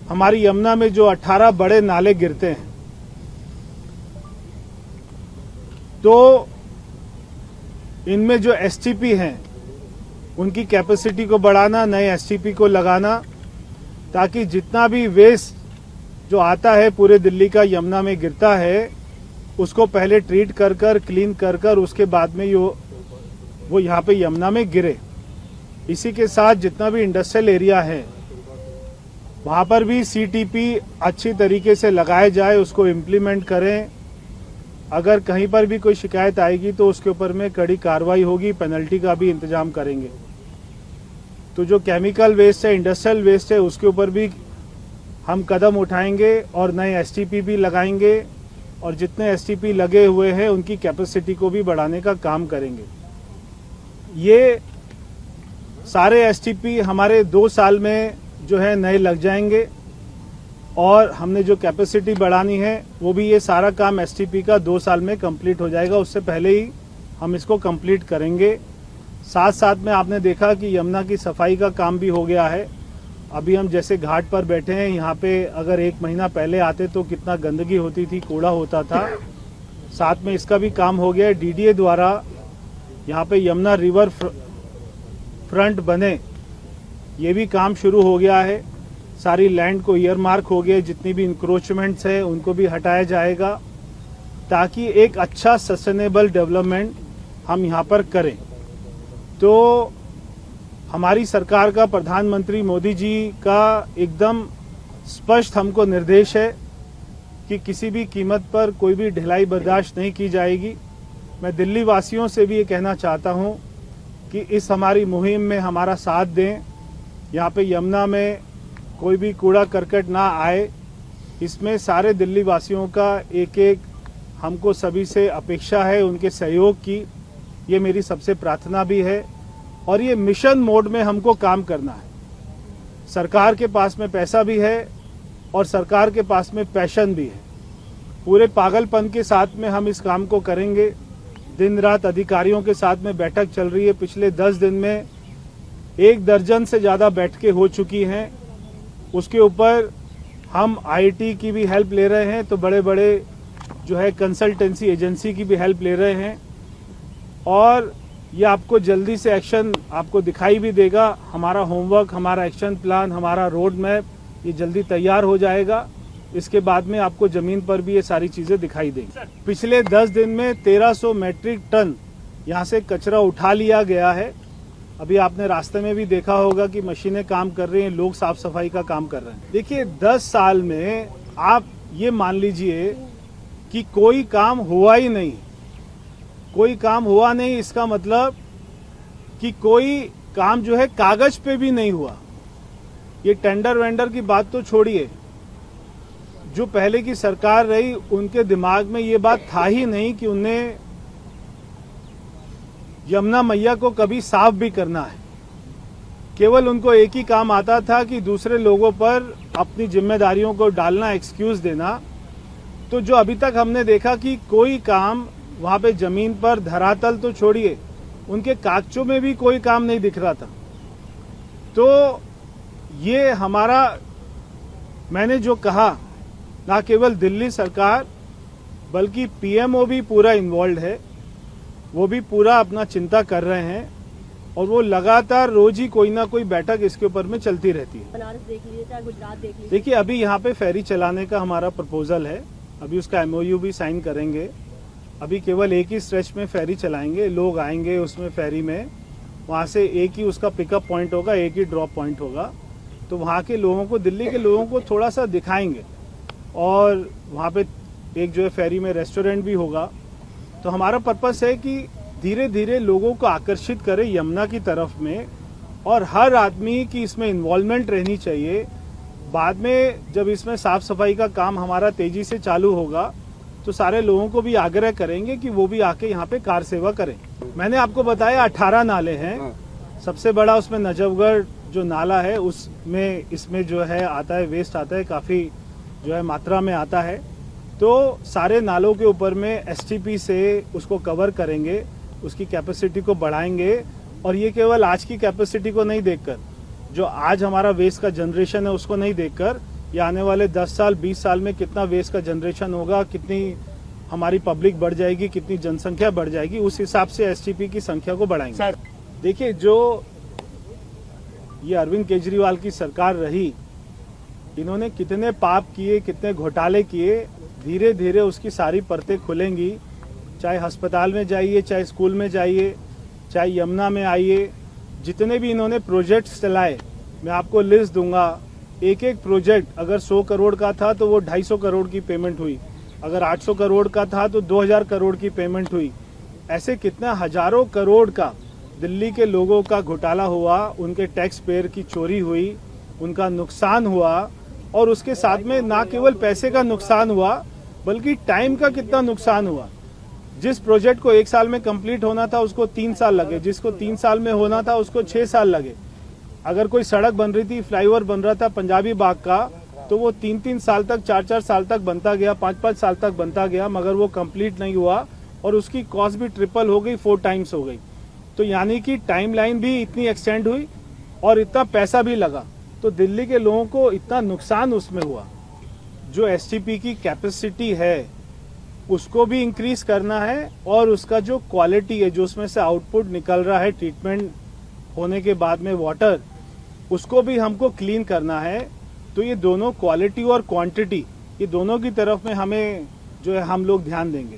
हमारी यमुना में जो 18 बड़े नाले गिरते हैं, तो इनमें जो एसटीपी हैं उनकी कैपेसिटी को बढ़ाना, नए एसटीपी को लगाना, ताकि जितना भी वेस्ट जो आता है पूरे दिल्ली का यमुना में गिरता है उसको पहले ट्रीट कर कर क्लीन कर कर उसके बाद में वो यहाँ पे यमुना में गिरे। इसी के साथ जितना भी इंडस्ट्रियल एरिया है वहाँ पर भी सीटीपी अच्छी तरीके से लगाए जाए, उसको इम्प्लीमेंट करें। अगर कहीं पर भी कोई शिकायत आएगी तो उसके ऊपर में कड़ी कार्रवाई होगी, पेनल्टी का भी इंतजाम करेंगे। तो जो केमिकल वेस्ट है, इंडस्ट्रियल वेस्ट है, उसके ऊपर भी हम कदम उठाएंगे और नए एसटीपी भी लगाएंगे और जितने एसटीपी लगे हुए हैं उनकी कैपेसिटी को भी बढ़ाने का काम करेंगे। ये सारे एसटीपी हमारे 2 साल में जो है नए लग जाएंगे और हमने जो कैपेसिटी बढ़ानी है वो भी ये सारा काम एसटीपी का 2 साल में कंप्लीट हो जाएगा। उससे पहले ही हम इसको कंप्लीट करेंगे। साथ साथ में आपने देखा कि यमुना की सफाई का काम भी हो गया है। अभी हम जैसे घाट पर बैठे हैं, यहाँ पे अगर 1 महीना पहले आते तो कितना गंदगी होती थी, कूड़ा होता था। साथ में इसका भी काम हो गया है। डीडीए द्वारा यहाँ पे यमुना रिवर फ्रंट बने, ये भी काम शुरू हो गया है। सारी लैंड को ईयरमार्क हो गया, जितनी भी इंक्रोचमेंट्स है उनको भी हटाया जाएगा ताकि एक अच्छा सस्टेनेबल डेवलपमेंट हम यहाँ पर करें। तो हमारी सरकार का, प्रधानमंत्री मोदी जी का एकदम स्पष्ट हमको निर्देश है कि किसी भी कीमत पर कोई भी ढिलाई बर्दाश्त नहीं की जाएगी। मैं दिल्ली वासियों से भी ये कहना चाहता हूँ कि इस हमारी मुहिम में हमारा साथ दें। यहाँ पे यमुना में कोई भी कूड़ा करकट ना आए, इसमें सारे दिल्ली वासियों का एक हमको सभी से अपेक्षा है, उनके सहयोग की। ये मेरी सबसे प्रार्थना भी है और ये मिशन मोड में हमको काम करना है। सरकार के पास में पैसा भी है और सरकार के पास में पैशन भी है। पूरे पागलपन के साथ में हम इस काम को करेंगे। दिन रात अधिकारियों के साथ में बैठक चल रही है। पिछले 10 दिन में 1 दर्जन से ज़्यादा बैठकें हो चुकी हैं। उसके ऊपर हम आईटी की भी हेल्प ले रहे हैं, तो बड़े बड़े जो है कंसल्टेंसी एजेंसी की भी हेल्प ले रहे हैं और ये आपको जल्दी से एक्शन आपको दिखाई भी देगा। हमारा होमवर्क, हमारा एक्शन प्लान, हमारा रोड मैप ये जल्दी तैयार हो जाएगा। इसके बाद में आपको जमीन पर भी ये सारी चीजें दिखाई देंगी। पिछले 10 दिन में 1300 मैट्रिक टन यहाँ से कचरा उठा लिया गया है। अभी आपने रास्ते में भी देखा होगा कि मशीनें काम कर रही हैं, लोग साफ सफाई का काम कर रहे हैं। देखिए 10 साल में आप ये मान लीजिए कि कोई काम हुआ ही नहीं। कोई काम हुआ नहीं, इसका मतलब कि कोई काम जो है कागज पे भी नहीं हुआ। ये टेंडर वेंडर की बात तो छोड़िए, जो पहले की सरकार रही उनके दिमाग में ये बात था ही नहीं कि उन्हें यमुना मैया को कभी साफ भी करना है। केवल उनको एक ही काम आता था कि दूसरे लोगों पर अपनी जिम्मेदारियों को डालना, एक्सक्यूज देना। तो जो अभी तक हमने देखा कि कोई काम वहां पे जमीन पर, धरातल तो छोड़िए, उनके कागजों में भी कोई काम नहीं दिख रहा था। तो ये हमारा, मैंने जो कहा, ना केवल दिल्ली सरकार बल्कि पीएमओ भी पूरा इन्वॉल्व है। वो भी पूरा अपना चिंता कर रहे हैं और वो लगातार रोज ही कोई ना कोई बैठक इसके ऊपर में चलती रहती है। बनारस देख लीजिए, चाहे गुजरात देख लीजिए। देखिए अभी यहाँ पे फेरी चलाने का हमारा प्रपोजल है, अभी उसका एमओयू भी साइन करेंगे। अभी केवल एक ही स्ट्रेच में फेरी चलाएंगे, लोग आएंगे उसमें फेरी में, वहाँ से एक ही उसका पिकअप पॉइंट होगा, एक ही ड्रॉप पॉइंट होगा। तो वहाँ के लोगों को, दिल्ली के लोगों को थोड़ा सा दिखाएंगे और वहाँ पे एक जो है फेरी में रेस्टोरेंट भी होगा। तो हमारा पर्पस है कि धीरे धीरे लोगों को आकर्षित करें यमुना की तरफ में और हर आदमी की इसमें इन्वॉल्वमेंट रहनी चाहिए। बाद में जब इसमें साफ सफाई का काम हमारा तेजी से चालू होगा तो सारे लोगों को भी आग्रह करेंगे कि वो भी आके यहाँ पे कार सेवा करें। मैंने आपको बताया 18 नाले हैं। सबसे बड़ा उसमें नजफगढ़ जो नाला है उसमें, इसमें जो है आता है, वेस्ट आता है, काफ़ी जो है मात्रा में आता है। तो सारे नालों के ऊपर में एसटीपी से उसको कवर करेंगे, उसकी कैपेसिटी को बढ़ाएंगे। और ये केवल आज की कैपेसिटी को नहीं देखकर, जो आज हमारा वेस्ट का जनरेशन है उसको नहीं देखकर, ये आने वाले 10 साल 20 साल में कितना वेस्ट का जनरेशन होगा, कितनी हमारी पब्लिक बढ़ जाएगी, कितनी जनसंख्या बढ़ जाएगी, उस हिसाब से एसटीपी की संख्या को बढ़ाएंगे। देखिए, जो ये अरविंद केजरीवाल की सरकार रही, इन्होंने कितने पाप किए, कितने घोटाले किए, धीरे धीरे उसकी सारी परतें खुलेंगी। चाहे अस्पताल में जाइए, चाहे स्कूल में जाइए, चाहे यमुना में आइए, जितने भी इन्होंने प्रोजेक्ट्स चलाए, मैं आपको लिस्ट दूंगा। एक एक प्रोजेक्ट अगर 100 करोड़ का था तो वो 250 करोड़ की पेमेंट हुई, अगर 800 करोड़ का था तो 2000 करोड़ की पेमेंट हुई। ऐसे कितना हजारों करोड़ का दिल्ली के लोगों का घोटाला हुआ, उनके टैक्स पेयर की चोरी हुई, उनका नुकसान हुआ। और उसके साथ में ना केवल पैसे का नुकसान हुआ बल्कि टाइम का कितना नुकसान हुआ। जिस प्रोजेक्ट को 1 साल में कंप्लीट होना था उसको 3 साल लगे, जिसको 3 साल में होना था उसको 6 साल लगे। अगर कोई सड़क बन रही थी, फ्लाईओवर बन रहा था पंजाबी बाग का, तो वो 3-3 साल तक, 4-4 साल तक बनता गया, 5-5 साल तक बनता गया, मगर वो कंप्लीट नहीं हुआ और उसकी कॉस्ट भी ट्रिपल हो गई, 4 टाइम्स हो गई। तो यानी कि टाइमलाइन भी इतनी एक्सटेंड हुई और इतना पैसा भी लगा, तो दिल्ली के लोगों को इतना नुकसान उसमें हुआ। जो एसटीपी की कैपेसिटी है उसको भी इंक्रीज करना है और उसका जो क्वालिटी है, जो उसमें से आउटपुट निकल रहा है ट्रीटमेंट होने के बाद में वाटर, उसको भी हमको क्लीन करना है। तो ये दोनों क्वालिटी और क्वांटिटी, ये दोनों की तरफ में हमें जो है हम लोग ध्यान देंगे।